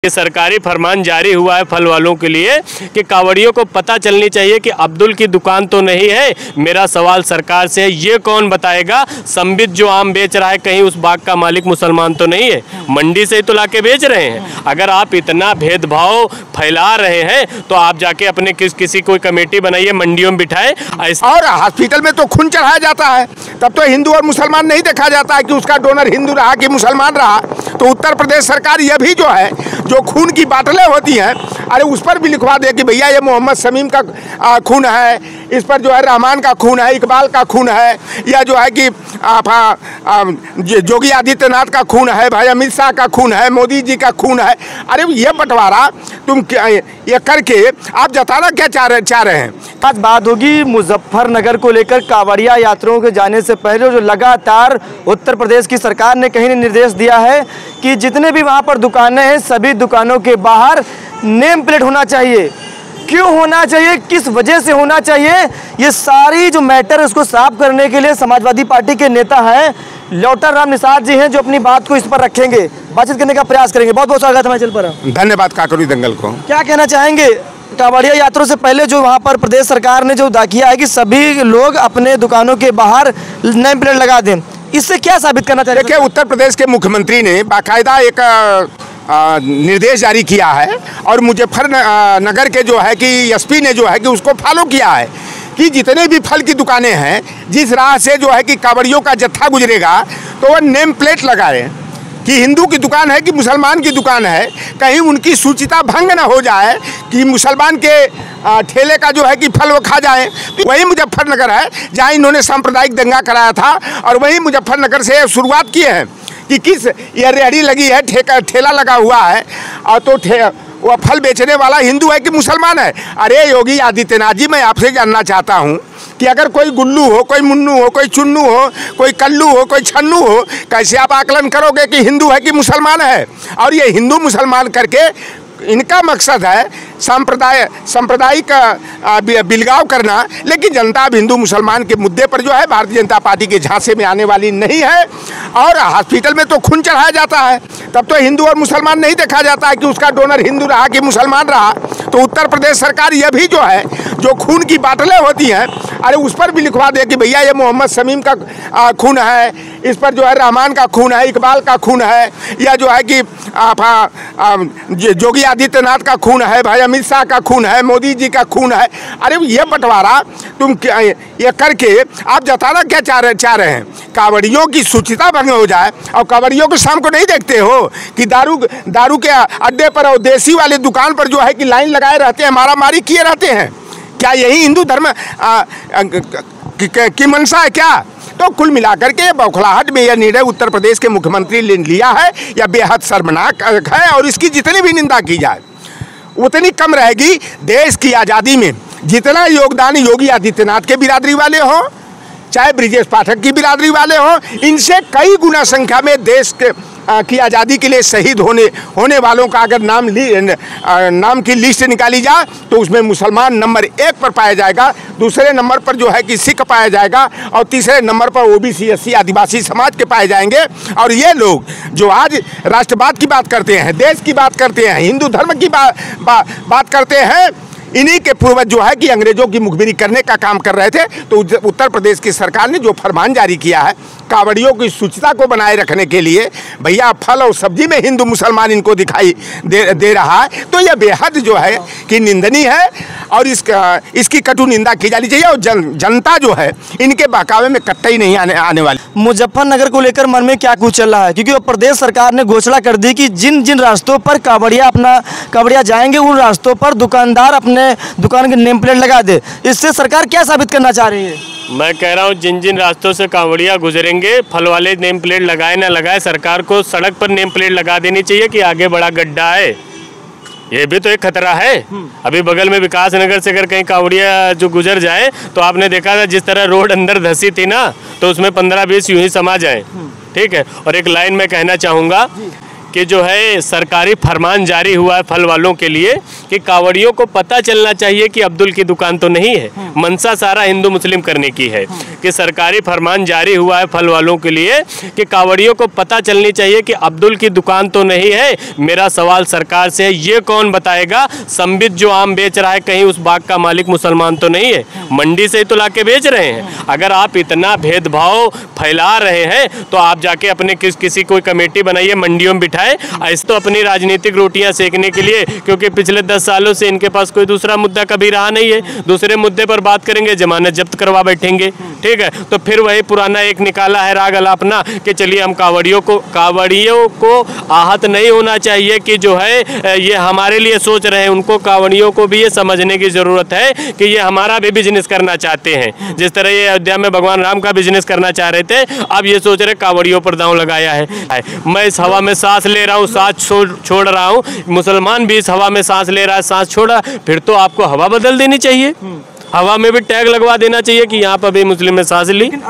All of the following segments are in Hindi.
ये सरकारी फरमान जारी हुआ है फल वालों के लिए कि कांवड़ियों को पता चलनी चाहिए कि अब्दुल की दुकान तो नहीं है। मेरा सवाल सरकार से है, ये कौन बताएगा संबित जो आम बेच रहा है कहीं उस बाग का मालिक मुसलमान तो नहीं है? मंडी से ही तो लाके बेच रहे हैं। अगर आप इतना भेदभाव फैला रहे हैं तो आप जाके अपने किसी कोई कमेटी बनाइए, मंडियों में बिठाए। और हॉस्पिटल में तो खून चढ़ाया जाता है, तब तो हिंदू और मुसलमान नहीं देखा जाता है कि उसका डोनर हिंदू रहा कि मुसलमान रहा। तो उत्तर प्रदेश सरकार यह भी जो है, जो खून की बाटलें होती हैं, अरे उस पर भी लिखवा दे कि भैया ये मोहम्मद शमीम का खून है, इस पर जो है रहमान का खून है, इकबाल का खून है, या जो है कि योगी आदित्यनाथ का खून है, भाई अमित शाह का खून है, मोदी जी का खून है। अरे ये बंटवारा तुम ये करके आप जताना क्या चाह रहे हैं? आज बात होगी मुजफ्फरनगर को लेकर। कांवड़िया यात्रियों के जाने से पहले जो लगातार उत्तर प्रदेश की सरकार ने कहीं निर्देश दिया है कि जितने भी वहां पर दुकानें हैं सभी दुकानों के बाहर नेम प्लेट होना चाहिए। क्यों होना चाहिए, किस वजह से होना चाहिए, ये सारी जो मैटर उसको साफ करने के लिए समाजवादी पार्टी के नेता हैं लौटा राम निषाद जी हैं जो अपनी बात को इस पर रखेंगे, बातचीत करने का प्रयास करेंगे। बहुत बहुत स्वागत है हिमाचल पर। धन्यवाद काकोरी दंगल को। क्या कहना चाहेंगे कांवड़िया यात्रियों से पहले जो वहाँ पर प्रदेश सरकार ने जो किया है कि सभी लोग अपने दुकानों के बाहर नेम प्लेट लगा दें, इससे क्या साबित करना चाहिए? देखिए, उत्तर प्रदेश के मुख्यमंत्री ने बाकायदा एक निर्देश जारी किया है और मुजफ्फरनगर के जो है कि एसपी ने जो है कि उसको फॉलो किया है कि जितने भी फल की दुकानें हैं, जिस राह से जो है कि कांवड़ियों का जत्था गुजरेगा तो वह नेम प्लेट लगाए कि हिंदू की दुकान है कि मुसलमान की दुकान है, कहीं उनकी सूचिता भंग ना हो जाए कि मुसलमान के ठेले का जो है कि फल वो खा जाए। तो वही मुजफ्फरनगर है जहाँ इन्होंने सांप्रदायिक दंगा कराया था और वही मुजफ्फरनगर से शुरुआत किए हैं कि किस ये रेहड़ी लगी है, ठेला लगा हुआ है और तो वह फल बेचने वाला हिंदू है कि मुसलमान है। अरे योगी आदित्यनाथ जी, मैं आपसे जानना चाहता हूँ कि अगर कोई गुल्लू हो, कोई मुन्नू हो, कोई चुन्नू हो, कोई कल्लू हो, कोई छन्नू हो, कैसे आप आकलन करोगे कि हिंदू है कि मुसलमान है? और ये हिंदू मुसलमान करके इनका मकसद है सांप्रदायिक बिलगाव करना। लेकिन जनता अब हिंदू मुसलमान के मुद्दे पर जो है भारतीय जनता पार्टी के झांसे में आने वाली नहीं है। और हॉस्पिटल में तो खून चढ़ाया जाता है, तब तो हिंदू और मुसलमान नहीं देखा जाता है कि उसका डोनर हिंदू रहा कि मुसलमान रहा। तो उत्तर प्रदेश सरकार यह भी जो है, जो खून की बाटलें होती हैं, अरे उस पर भी लिखवा दे कि भैया ये मोहम्मद शमीम का खून है, इस पर जो है रहमान का खून है, इकबाल का खून है, या जो है कि योगी आदित्यनाथ का खून है, भाई अमित शाह का खून है, मोदी जी का खून है। अरे ये बंटवारा तुम ये करके आप जताना क्या चाह रहे हैं? कांवड़ियों की सूचिता भंग हो जाए। और कांवड़ियों को शाम को नहीं देखते हो कि दारू के अड्डे पर और देसी वाले दुकान पर जो है कि लाइन लगाए रहते हैं, मारामारी किए रहते हैं? क्या यही हिंदू धर्म की मंशा है क्या? तो कुल मिलाकर के बौखलाहट में यह निर्णय उत्तर प्रदेश के मुख्यमंत्री ने लिया है, यह बेहद शर्मनाक है और इसकी जितनी भी निंदा की जाए उतनी कम रहेगी। देश की आज़ादी में जितना योगदान योगी आदित्यनाथ के बिरादरी वाले हों, चाहे ब्रिजेश पाठक की बिरादरी वाले हों, इनसे कई गुना संख्या में देश की आज़ादी के लिए शहीद होने वालों का अगर नाम की लिस्ट निकाली जाए तो उसमें मुसलमान नंबर 1 पर पाया जाएगा, दूसरे नंबर पर जो है कि सिख पाया जाएगा और तीसरे नंबर पर ओबीसी एससी आदिवासी समाज के पाए जाएंगे। और ये लोग जो आज राष्ट्रवाद की बात करते हैं, देश की बात करते हैं, हिंदू धर्म की बात करते हैं, इन्हीं के पूर्वज जो है कि अंग्रेजों की मुखबिरी करने का काम कर रहे थे। तो उत्तर प्रदेश की सरकार ने जो फरमान जारी किया है कांवड़ियों की सूचिता को बनाए रखने के लिए, भैया फल और सब्जी में हिंदू मुसलमान इनको दिखाई दे रहा है, तो यह बेहद जो है कि निंदनीय है और इसकी कटु निंदा की जानी चाहिए। और जनता जो है इनके बहकावे में कतई नहीं आने वाली। मुजफ्फरनगर को लेकर मन में क्या कुछ चल रहा है, क्योंकि प्रदेश सरकार ने घोषणा कर दी कि जिन जिन रास्तों पर कांवड़िया जाएंगे उन रास्तों पर दुकानदार अपने दुकान के नेम प्लेट लगा दे। इससे सरकार क्या साबित करना चाह रही है? मैं कह रहा हूँ जिन जिन रास्तों से कांवड़िया गुजरेंगे, फल वाले नेम प्लेट लगाए ना लगाए, सरकार को सड़क पर नेम प्लेट लगा देनी चाहिए कि आगे बड़ा गड्ढा है। ये भी तो एक खतरा है। अभी बगल में विकास नगर से अगर कहीं कांवड़िया जो गुजर जाए तो आपने देखा था जिस तरह रोड अंदर धंसी थी ना, तो उसमें 15-20 यूं ही समा जाए। ठीक है। और एक लाइन में कहना चाहूँगा कि जो है सरकारी फरमान जारी हुआ है फल वालों के लिए कि कावड़ियों को पता चलना चाहिए कि अब्दुल की दुकान तो नहीं है। मंशा सारा हिंदू मुस्लिम करने की है कि सरकारी फरमान जारी हुआ है फल वालों के लिए कि कावड़ियों को पता चलनी चाहिए कि अब्दुल की दुकान तो नहीं है। मेरा सवाल सरकार से है, ये कौन बताएगा संबित जो आम बेच रहा है कहीं उस बाग का मालिक मुसलमान तो नहीं है? मंडी से ही तो लाके बेच रहे हैं। अगर आप इतना भेदभाव फैला रहे हैं तो आप जाके अपने किसी कोई कमेटी बनाइए, मंडियों में बिठाए, ऐसे तो अपनी राजनीतिक रोटियां सेकने के लिए, क्योंकि पिछले 10 सालों से इनके पास कोई दूसरा मुद्दा कभी रहा नहीं है। दूसरे मुद्दे पर बात करेंगे, जमानत जब्त करवा बैठेंगे, ठीक है। तो फिर वही पुराना एक निकाला है राग अलापना कि चलिए हम कावड़ियों को आहत नहीं होना चाहिए कि जो है ये हमारे लिए सोच रहे हैं। उनको कावड़ियों को भी ये समझने की ज़रूरत है कि ये हमारा भी बिजनेस करना चाहते हैं। जिस तरह ये अयोध्या में भगवान राम का बिजनेस करना चाह रहे थे, अब ये सोच रहे कावड़ियों पर दांव लगाया है। मैं इस हवा में सांस ले रहा हूँ, सांस छोड़ रहा हूँ, मुसलमान भी इस हवा में सांस ले रहा है, सांस छोड़ा, फिर तो आपको हवा बदल देनी चाहिए। हवा में भी टैग लगवा देना चाहिए कि यहाँ पर भी मुस्लिम ने सांस ली। लेकिन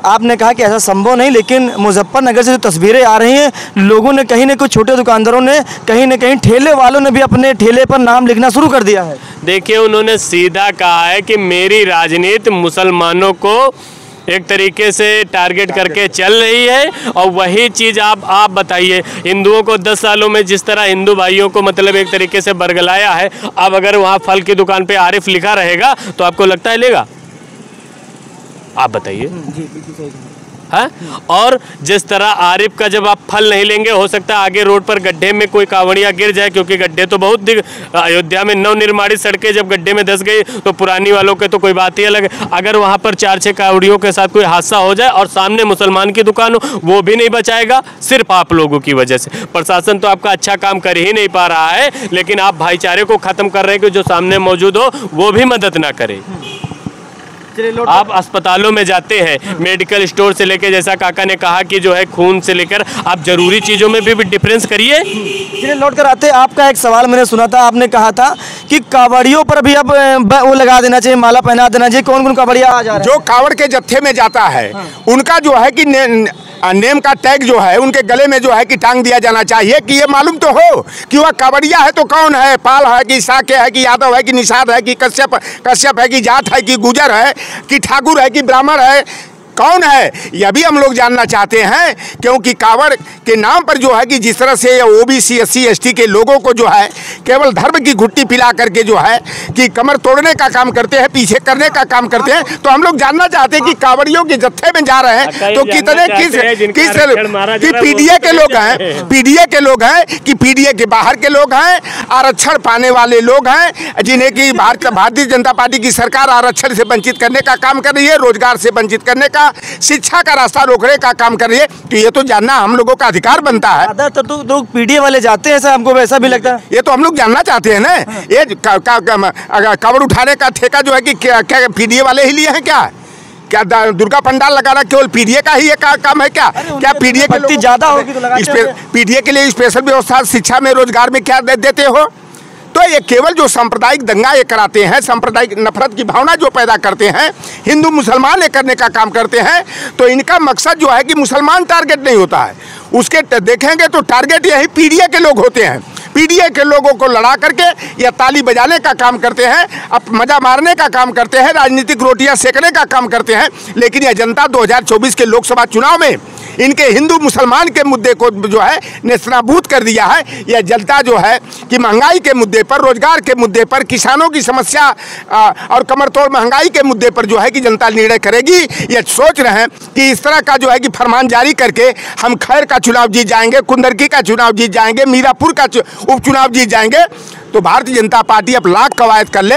आपने कहा कि ऐसा संभव नहीं, लेकिन मुजफ्फरनगर से जो तस्वीरें आ रही हैं, लोगों ने कहीं न कहीं, छोटे दुकानदारों ने कहीं न कहीं, ठेले वालों ने भी अपने ठेले पर नाम लिखना शुरू कर दिया है। देखिए, उन्होंने सीधा कहा है कि मेरी राजनीति मुसलमानों को एक तरीके से टारगेट करके चल रही है। और वही चीज़ आप बताइए, हिंदुओं को 10 सालों में जिस तरह हिंदू भाइयों को मतलब एक तरीके से बरगलाया है, अब अगर वहाँ फल की दुकान पे आरिफ लिखा रहेगा तो आपको लगता है लेगा? आप बताइए। है? और जिस तरह आरिफ का जब आप फल नहीं लेंगे, हो सकता है आगे रोड पर गड्ढे में कोई कावड़िया गिर जाए, क्योंकि गड्ढे तो बहुत अयोध्या में नवनिर्माणित सड़कें जब गड्ढे में धंस गई तो पुरानी वालों के तो कोई बात ही अलग है। अगर वहाँ पर 4-6 कावड़ियों के साथ कोई हादसा हो जाए और सामने मुसलमान की दुकान हो, वो भी नहीं बचाएगा, सिर्फ आप लोगों की वजह से। प्रशासन तो आपका अच्छा काम कर ही नहीं पा रहा है, लेकिन आप भाईचारे को ख़त्म कर रहे हैं कि जो सामने मौजूद हो वो भी मदद ना करे। आप अस्पतालों में जाते हैं, मेडिकल स्टोर से लेकर, जैसा काका ने कहा कि जो है खून से लेकर, आप जरूरी चीज़ों में भी डिफरेंस करिए। चलिए लौट कर आते, आपका एक सवाल मैंने सुना था, आपने कहा था कि कावड़ियों पर भी अब वो लगा देना चाहिए, माला पहना देना चाहिए। कौन कौन कावड़िया आ जा रहा है? जो कावड़ के जत्थे में जाता है, उनका जो है कि नेम का टैग जो है उनके गले में जो है कि टांग दिया जाना चाहिए कि ये मालूम तो हो कि वह कावड़िया है तो कौन है, पाल है कि साके है कि यादव है कि निषाद है कि कश्यप है कि जाट है कि गुजर है कि ठाकुर है कि ब्राह्मण है, कौन है, यह भी हम लोग जानना चाहते हैं। क्योंकि कावड़ के नाम पर जो है कि जिस तरह से ओबीसी SC ST के लोगों को जो है केवल धर्म की घुट्टी पिला करके जो है कि कमर तोड़ने का काम करते हैं, पीछे करने का काम करते हैं, तो हम लोग जानना चाहते हैं कि कावड़ियों के जत्थे में जा रहे हैं तो कितने किस PDA के लोग हैं, PDA के लोग हैं कि PDA के बाहर के लोग हैं, आरक्षण पाने वाले लोग हैं, जिन्हें कि भारतीय जनता पार्टी की सरकार आरक्षण से वंचित करने का काम कर रही है, रोजगार से वंचित करने का, शिक्षा का रास्ता रोकने का काम कर रही है। तो ये तो जानना हम लोगों का अधिकार बनता है। तो लोग PDA वाले जाते हैं, ऐसा हमको वैसा भी लगता है। ये तो हम लोग जानना चाहते हैं ना। ये कावड़ उठाने का ठेका जो है कि क्या PDA वाले ही लिए हैं क्या? क्या दुर्गा पंडाल लगाना केवल PDA का ही काम है क्या? क्या PDA के लोग ज्यादा होगी तो PDA के लिए स्पेशल व्यवस्था शिक्षा में, रोजगार में क्या देते हो? तो ये केवल जो सांप्रदायिक दंगा ये कराते हैं, सांप्रदायिक नफरत की भावना जो पैदा करते हैं, हिंदू मुसलमान ये करने का काम करते हैं, तो इनका मकसद जो है कि मुसलमान टारगेट नहीं होता है, उसके देखेंगे तो टारगेट यही PDA के लोग होते हैं। PDA के लोगों को लड़ा करके या ताली बजाने का काम करते हैं, अब मजा मारने का काम करते हैं, राजनीतिक रोटियां सेकने का काम करते हैं। लेकिन यह जनता 2024 के लोकसभा चुनाव में इनके हिंदू मुसलमान के मुद्दे को जो है नेस्तनाबूद कर दिया है। यह जनता जो है कि महंगाई के मुद्दे पर, रोजगार के मुद्दे पर, किसानों की समस्या और कमरतोड़ महंगाई के मुद्दे पर जो है कि जनता निर्णय करेगी। यह सोच रहे हैं कि इस तरह का जो है कि फरमान जारी करके हम खैर का चुनाव जीत जाएंगे, कुंदरकी का चुनाव जीत जाएंगे, मीरापुर का उपचुनाव जीत जाएंगे। तो भारतीय जनता पार्टी अब लाख कवायद कर ले,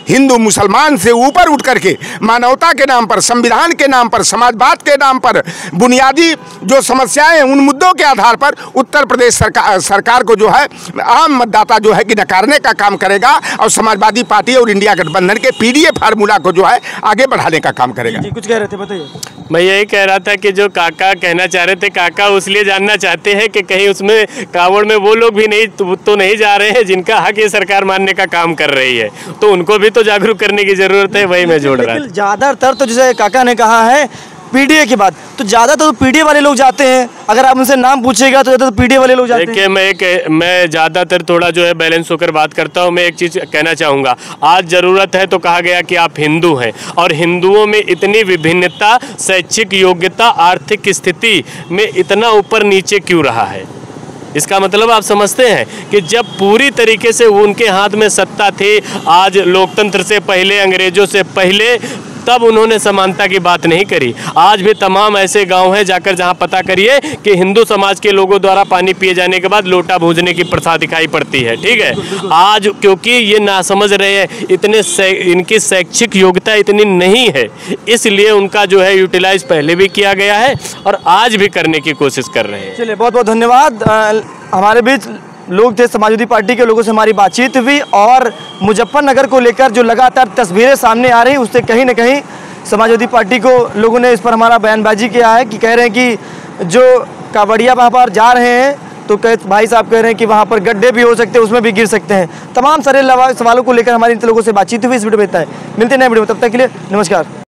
हिंदू मुसलमान से ऊपर उठ करके मानवता के नाम पर, संविधान के नाम पर, समाजवाद के नाम पर, बुनियादी जो समस्याएं हैं उन मुद्दों के आधार पर उत्तर प्रदेश सरकार को जो है आम मतदाता जो है कि नकारने का काम करेगा और समाजवादी पार्टी और इंडिया गठबंधन के PDA फार्मूला को जो है आगे बढ़ाने का काम करेगा। जी कुछ कह रहे थे, बताइए। मैं यही कह रहा था कि जो काका कहना चाह रहे थे, काका उसलिए जानना चाहते हैं कि कहीं उसमें कावड़ में वो लोग भी नहीं जा रहे हैं जिनका हक ये सरकार मानने का काम कर रही है, तो उनको भी तो जागरूक करने की जरूरत है। वही मैं जोड़ रहा हूँ। ज्यादातर तो जैसे काका ने कहा है पीडीए की बात, तो ज़्यादातर तो पीडीए वाले लोग जाते हैं। अगर आप उनसे नाम पूछेगा तो ज़्यादातर पीडीए वाले लोग जाते हैं। देखिए, मैं ज़्यादातर थोड़ा जो है बैलेंस होकर बात करता हूँ। मैं एक चीज़ कहना चाहूँगा, आज ज़रूरत है तो कहा गया कि आप हिंदू हैं, और हिंदुओं में इतनी विभिन्नता, शैक्षिक योग्यता, आर्थिक स्थिति में इतना ऊपर नीचे क्यों रहा है? इसका मतलब आप समझते हैं कि जब पूरी तरीके से उनके हाथ में सत्ता थी, आज लोकतंत्र से पहले, अंग्रेजों से पहले, तब उन्होंने समानता की बात नहीं करी। आज भी तमाम ऐसे गांव हैं, जाकर जहां पता करिए कि हिंदू समाज के लोगों द्वारा पानी पिए जाने के बाद लोटा भूंजने की प्रथा दिखाई पड़ती है। ठीक है, आज क्योंकि ये ना समझ रहे हैं, इनकी शैक्षिक योग्यता इतनी नहीं है, इसलिए उनका जो है यूटिलाइज पहले भी किया गया है और आज भी करने की कोशिश कर रहे हैं। चलिए, बहुत बहुत धन्यवाद। हमारे बीच लोग थे, समाजवादी पार्टी के लोगों से हमारी बातचीत हुई, और मुजफ्फरनगर को लेकर जो लगातार तस्वीरें सामने आ रही, उससे कहीं ना कहीं समाजवादी पार्टी को लोगों ने इस पर हमारा बयानबाजी किया है कि कह रहे हैं कि जो कांवड़िया वहाँ पर जा रहे हैं, तो भाई साहब कह रहे हैं कि वहाँ पर गड्ढे भी हो सकते हैं, उसमें भी गिर सकते हैं। तमाम सारे सवालों को लेकर हमारे इन लोगों से बातचीत हुई। इस वीडियो में इतना है, मिलते हैं नए वीडियो में, तब तक के लिए नमस्कार।